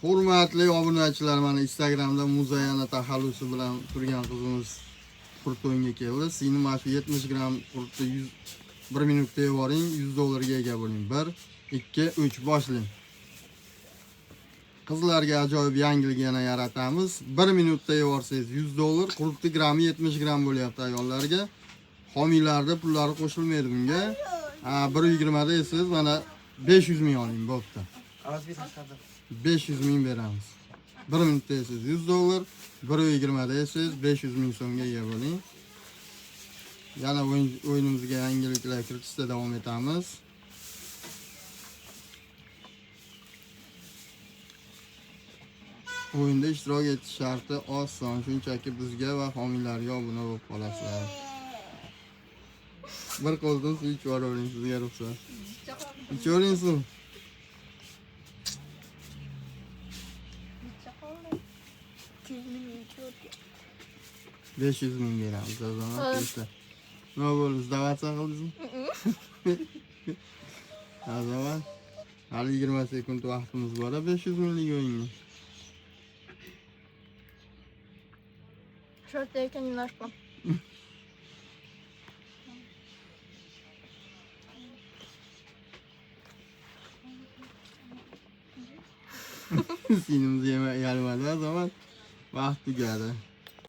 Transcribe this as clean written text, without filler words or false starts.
Hurmatli obunachilar, mana Instagramda Muzayana taxallusi bilan turgan qizimiz qurt o'yinga keldi. Sizni mana shu 70 gram qurtni 1 minutda yuboring, $100 ga ega bo'ling. 1, 2, 3 boshlang. Qizlarga ajoyib yangilik yana yaratamiz. 1 minutda yuborsangiz $100, qurtni grami 70 gram bo'lyapti ayollarga. Homiylarda pullari qo'shilmaydi bunga. 1.20 da esiz, mana 500 ming oling bo'pti. 500 ming beramiz. 1 minutda esiz $100, 1.20 da esiz 500 ming so'mga ega bo'ling. Yana o'yinimizga yangiliklar kiritishda davom etamiz. O'yinda ishtirok etish sharti oson, shunchaki bizga va homiylarga obuna bo'lib qolasizlar. Bir qo'ldan suv ichib yuboring, sizga ruxsat. Ichavering suv. 500 ming beramiz, azamat esa. Nima bo'ldi, sdavatsiya qildingizmi? Azamat. Hali 20 sekund vaqtimiz bor, 500 minglik o'yinga. Что-то это немножко. Sinimiz yarimadi, azamat. Vaqt tugadi.